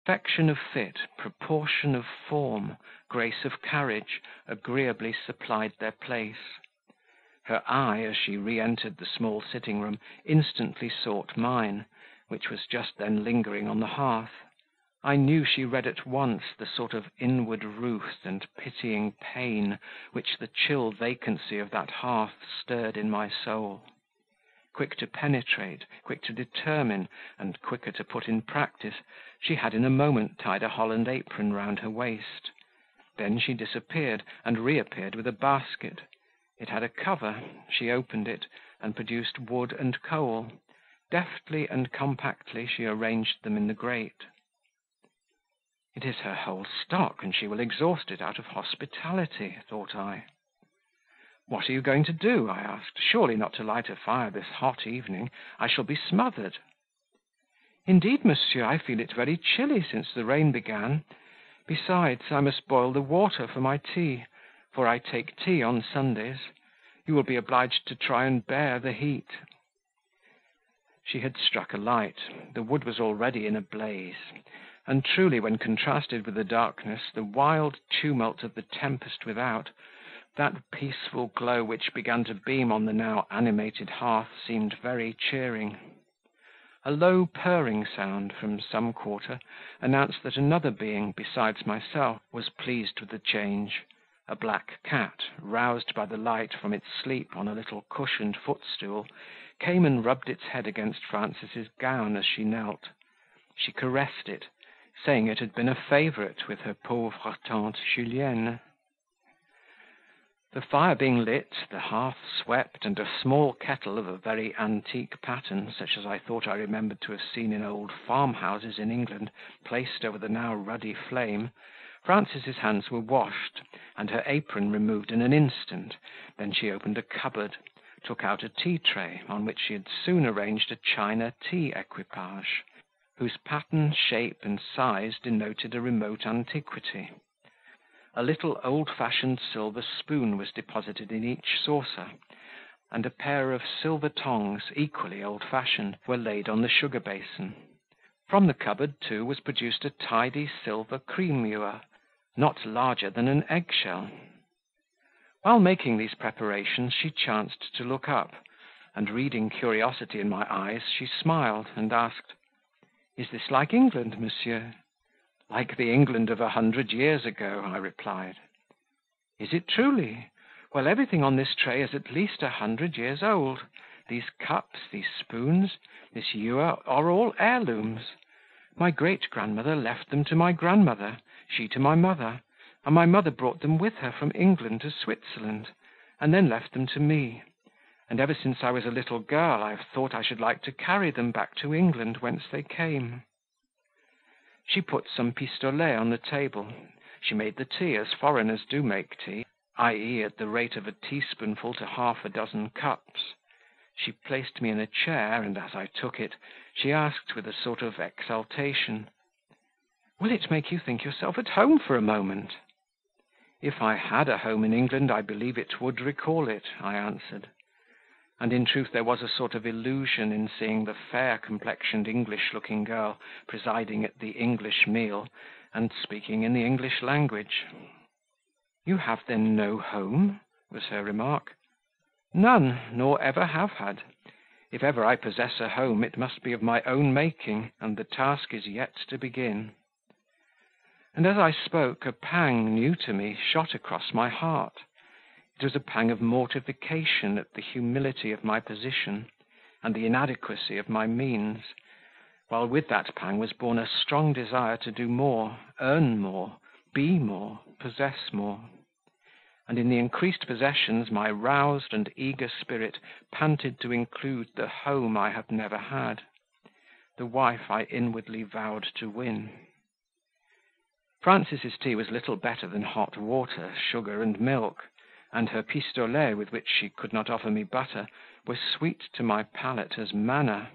Perfection of fit, proportion of form, grace of carriage, agreeably supplied their place. Her eye, as she re-entered the small sitting room, instantly sought mine, which was just then lingering on the hearth. I knew she read at once the sort of inward ruth and pitying pain which the chill vacancy of that hearth stirred in my soul. Quick to penetrate, quick to determine, and quicker to put in practice, she had in a moment tied a holland apron round her waist. Then she disappeared, and reappeared with a basket. It had a cover; she opened it, and produced wood and coal. Deftly and compactly she arranged them in the grate. "It is her whole stock, and she will exhaust it out of hospitality," thought I. "What are you going to do?" I asked. "Surely not to light a fire this hot evening? I shall be smothered." "Indeed, monsieur, I feel it very chilly since the rain began. Besides, I must boil the water for my tea, for I take tea on Sundays. You will be obliged to try and bear the heat." She had struck a light; the wood was already in a blaze, and truly, when contrasted with the darkness, the wild tumult of the tempest without, that peaceful glow which began to beam on the now animated hearth seemed very cheering. A low purring sound from some quarter announced that another being, besides myself, was pleased with the change. A black cat, roused by the light from its sleep on a little cushioned footstool, came and rubbed its head against Frances's gown as she knelt. She caressed it, saying it had been a favourite with her pauvre tante Julienne. The fire being lit, the hearth swept, and a small kettle of a very antique pattern, such as I thought I remembered to have seen in old farmhouses in England, placed over the now ruddy flame, Frances's hands were washed, and her apron removed in an instant. Then she opened a cupboard, took out a tea tray, on which she had soon arranged a china tea equipage, whose pattern, shape, and size denoted a remote antiquity. A little old-fashioned silver spoon was deposited in each saucer, and a pair of silver tongs, equally old-fashioned, were laid on the sugar basin. From the cupboard, too, was produced a tidy silver cream ewer, not larger than an egg-shell. While making these preparations, she chanced to look up, and reading curiosity in my eyes, she smiled, and asked, "Is this like England, monsieur?" "Like the England of 100 years ago," I replied. "Is it truly? Well, everything on this tray is at least 100 years old. These cups, these spoons, this ewer are all heirlooms. My great-grandmother left them to my grandmother, she to my mother, and my mother brought them with her from England to Switzerland, and then left them to me, and ever since I was a little girl I have thought I should like to carry them back to England whence they came." She put some pistolets on the table. She made the tea as foreigners do make tea, i.e. at the rate of a teaspoonful to half a dozen cups. She placed me in a chair, and as I took it, she asked with a sort of exultation, "Will it make you think yourself at home for a moment?" "If I had a home in England, I believe it would recall it," I answered. And in truth there was a sort of illusion in seeing the fair-complexioned English-looking girl presiding at the English meal, and speaking in the English language. "You have then no home?" was her remark. "None, nor ever have had. If ever I possess a home, it must be of my own making, and the task is yet to begin." And as I spoke, a pang new to me shot across my heart. It was a pang of mortification at the humility of my position, and the inadequacy of my means, while with that pang was born a strong desire to do more, earn more, be more, possess more. And in the increased possessions my roused and eager spirit panted to include the home I have never had, the wife I inwardly vowed to win. Frances's tea was little better than hot water, sugar, and milk, and her pistolets, with which she could not offer me butter, were sweet to my palate as manna.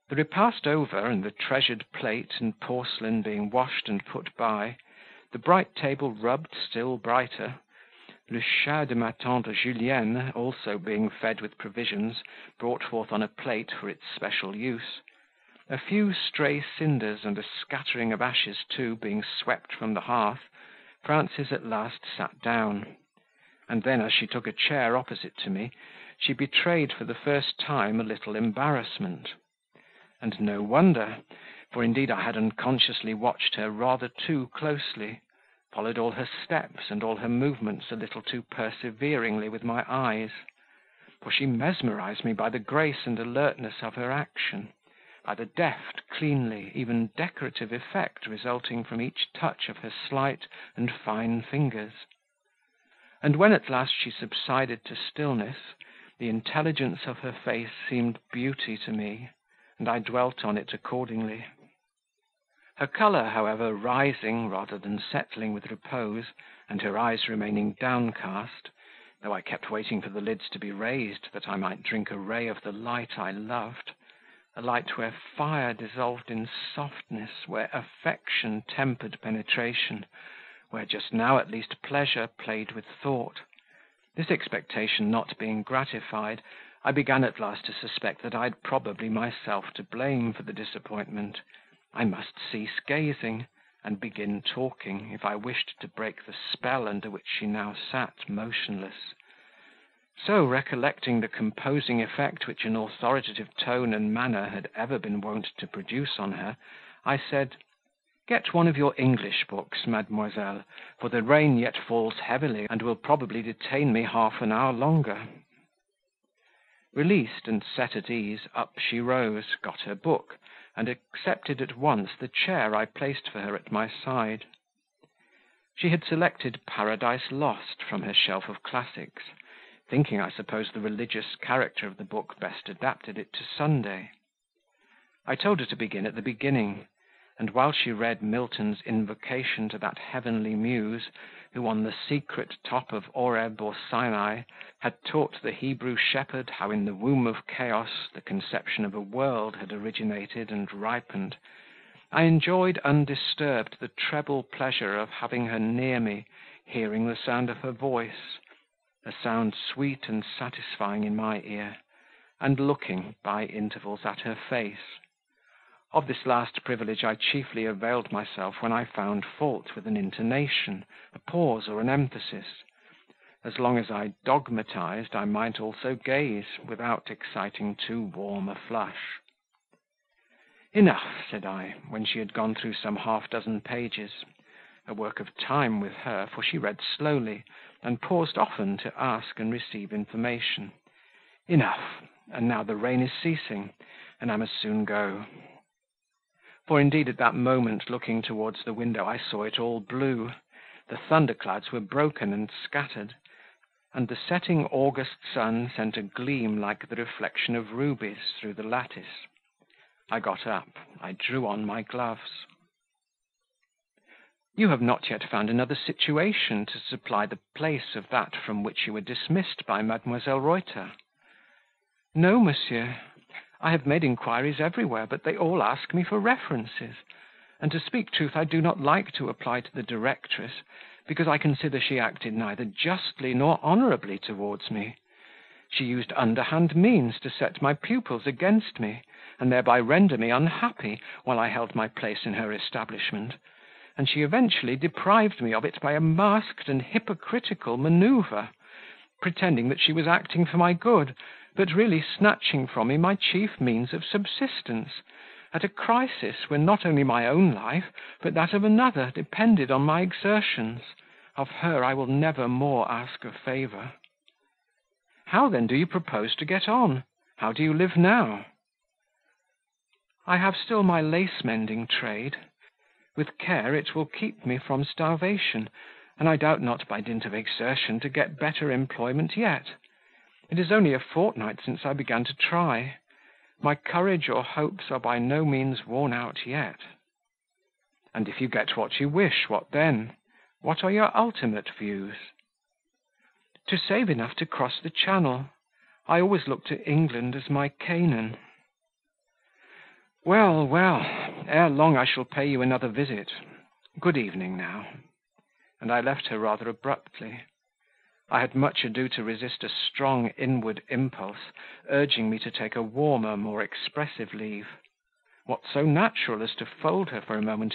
The repast over, and the treasured plate and porcelain being washed and put by, the bright table rubbed still brighter, le chat de ma tante Julienne also being fed with provisions brought forth on a plate for its special use, A few stray cinders and a scattering of ashes too being swept from the hearth, Frances at last sat down, and then, as she took a chair opposite to me, she betrayed for the first time a little embarrassment. And no wonder, for indeed I had unconsciously watched her rather too closely, followed all her steps and all her movements a little too perseveringly with my eyes, for she mesmerized me by the grace and alertness of her action, by the deft, cleanly, even decorative effect resulting from each touch of her slight and fine fingers. And when at last she subsided to stillness, the intelligence of her face seemed beauty to me, and I dwelt on it accordingly. Her colour, however, rising rather than settling with repose, and her eyes remaining downcast, though I kept waiting for the lids to be raised that I might drink a ray of the light I loved, a light where fire dissolved in softness, where affection tempered penetration, where just now at least pleasure played with thought. This expectation not being gratified, I began at last to suspect that I had probably myself to blame for the disappointment. I must cease gazing, and begin talking, if I wished to break the spell under which she now sat motionless. So, recollecting the composing effect which an authoritative tone and manner had ever been wont to produce on her, I said, "Get one of your English books, mademoiselle, for the rain yet falls heavily, and will probably detain me half an hour longer." Released and set at ease, up she rose, got her book, and accepted at once the chair I placed for her at my side. She had selected Paradise Lost from her shelf of classics, thinking, I suppose, the religious character of the book best adapted it to Sunday. I told her to begin at the beginning, and while she read Milton's invocation to that heavenly muse, who on the secret top of Oreb or Sinai had taught the Hebrew shepherd how in the womb of chaos the conception of a world had originated and ripened, I enjoyed undisturbed the treble pleasure of having her near me, hearing the sound of her voice, a sound sweet and satisfying in my ear, and looking by intervals at her face. Of this last privilege I chiefly availed myself when I found fault with an intonation, a pause, or an emphasis. As long as I dogmatized, I might also gaze, without exciting too warm a flush. "Enough," said I, when she had gone through some half-dozen pages, a work of time with her, for she read slowly, and paused often to ask and receive information. "Enough, and now the rain is ceasing, and I must soon go." For indeed at that moment, looking towards the window, I saw it all blue; the thunderclouds were broken and scattered, and the setting August sun sent a gleam like the reflection of rubies through the lattice. I got up, I drew on my gloves. "You have not yet found another situation to supply the place of that from which you were dismissed by Mademoiselle Reuter?" "No, monsieur. I have made inquiries everywhere, but they all ask me for references; and to speak truth, I do not like to apply to the directress, because I consider she acted neither justly nor honourably towards me. She used underhand means to set my pupils against me, and thereby render me unhappy while I held my place in her establishment, and she eventually deprived me of it by a masked and hypocritical manoeuvre, pretending that she was acting for my good, but really snatching from me my chief means of subsistence, at a crisis when not only my own life, but that of another, depended on my exertions. Of her I will never more ask a favour." "How then do you propose to get on? How do you live now?" "I have still my lace-mending trade. With care it will keep me from starvation, and I doubt not by dint of exertion to get better employment yet. It is only a fortnight since I began to try. My courage or hopes are by no means worn out yet." "And if you get what you wish, what then? What are your ultimate views?" "To save enough to cross the Channel. I always look to England as my Canaan." "Well, well, ere long I shall pay you another visit. Good evening now." And I left her rather abruptly. I had much ado to resist a strong inward impulse, urging me to take a warmer, more expressive leave. What so natural as to fold her for a moment